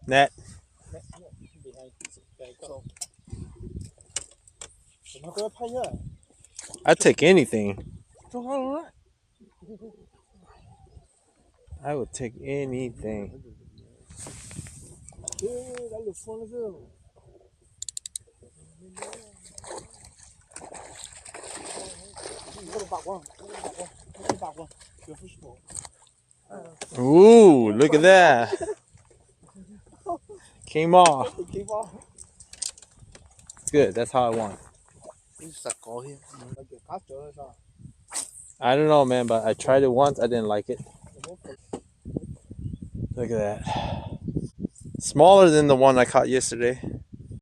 Net. I'd take anything. I would take anything. Ooh, look at that. Came off. It's good. That's how I want. I don't know, man, but I tried it once. I didn't like it. Look at that. Smaller than the one I caught yesterday.